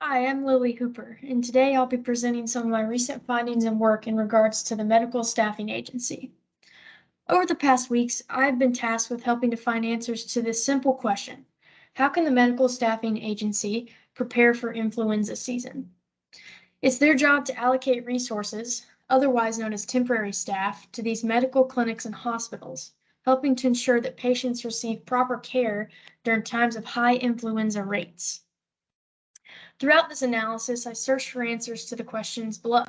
Hi, I'm Lily Hooper, and today I'll be presenting some of my recent findings and work in regards to the Medical Staffing Agency. Over the past weeks, I've been tasked with helping to find answers to this simple question: how can the Medical Staffing Agency prepare for influenza season? It's their job to allocate resources, otherwise known as temporary staff, to these medical clinics and hospitals, helping to ensure that patients receive proper care during times of high influenza rates. Throughout this analysis, I searched for answers to the questions below.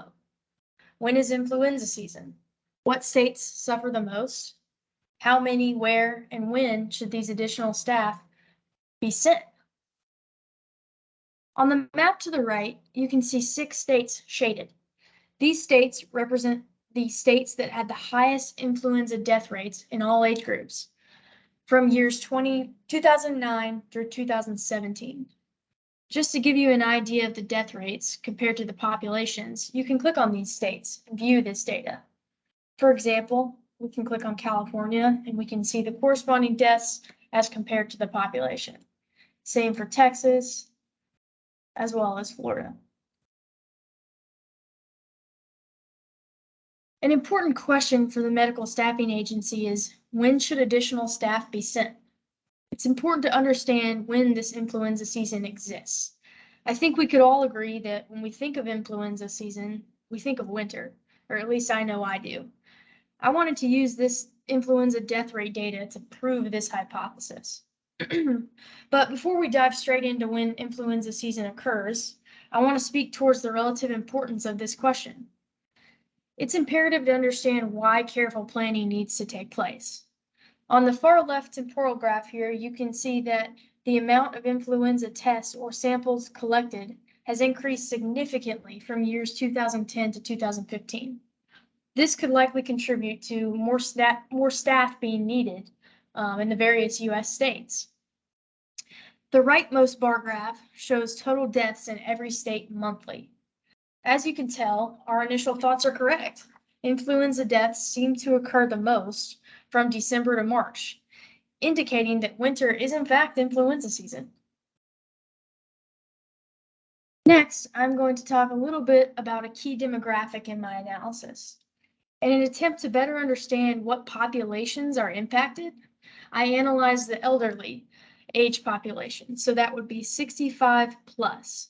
When is influenza season? What states suffer the most? How many, where, and when should these additional staff be sent? On the map to the right, you can see 6 states shaded. These states represent the states that had the highest influenza death rates in all age groups from years 2009 through 2017. Just to give you an idea of the death rates compared to the populations, you can click on these states and view this data. For example, we can click on California and we can see the corresponding deaths as compared to the population. Same for Texas, as well as Florida. An important question for the Medical Staffing Agency is, when should additional staff be sent? It's important to understand when this influenza season exists. I think we could all agree that when we think of influenza season, we think of winter, or at least I know I do. I wanted to use this influenza death rate data to prove this hypothesis. But before we dive straight into when influenza season occurs, I want to speak towards the relative importance of this question. It's imperative to understand why careful planning needs to take place. On the far left temporal graph here, you can see that the amount of influenza tests or samples collected has increased significantly from years 2010 to 2015. This could likely contribute to more staff being needed in the various U.S. states. The rightmost bar graph shows total deaths in every state monthly. As you can tell, our initial thoughts are correct. Influenza deaths seem to occur the most from December to March, indicating that winter is in fact influenza season. Next, I'm going to talk a little bit about a key demographic in my analysis. In an attempt to better understand what populations are impacted, I analyzed the elderly age population, so that would be 65 plus.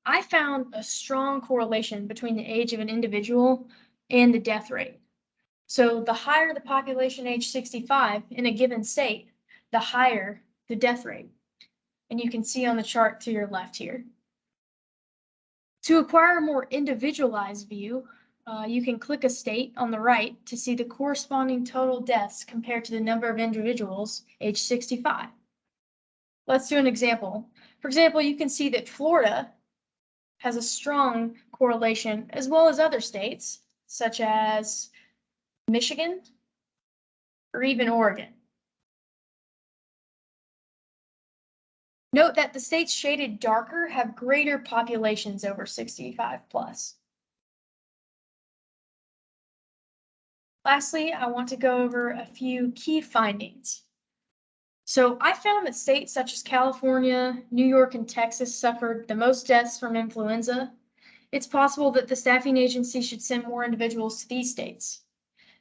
I found a strong correlation between the age of an individual and the death rate. So the higher the population age 65 in a given state, the higher the death rate. And you can see on the chart to your left here. To acquire a more individualized view, you can click a state on the right to see the corresponding total deaths compared to the number of individuals age 65. Let's do an example. For example, you can see that Florida has a strong correlation, as well as other states, such as Michigan, or even Oregon. Note that the states shaded darker have greater populations over 65 plus. Lastly, I want to go over a few key findings. So I found that states such as California, New York, and Texas suffered the most deaths from influenza. It's possible that the staffing agency should send more individuals to these states.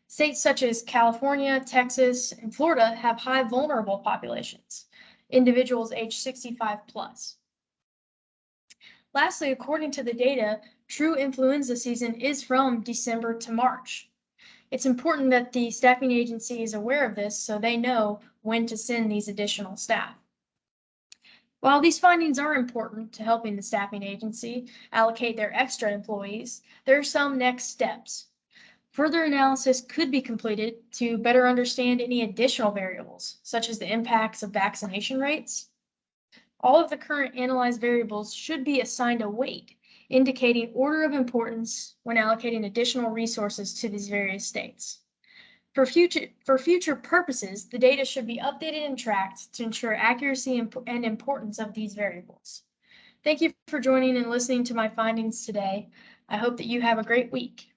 States such as California, Texas, and Florida have high vulnerable populations, individuals age 65 plus. Lastly, according to the data, true influenza season is from December to March. It's important that the staffing agency is aware of this so they know when to send these additional staff. While these findings are important to helping the staffing agency allocate their extra employees, there are some next steps. Further analysis could be completed to better understand any additional variables, such as the impacts of vaccination rates. All of the current analyzed variables should be assigned a weight, indicating order of importance when allocating additional resources to these various states. For future purposes, the data should be updated and tracked to ensure accuracy and importance of these variables. Thank you for joining and listening to my findings today. I hope that you have a great week.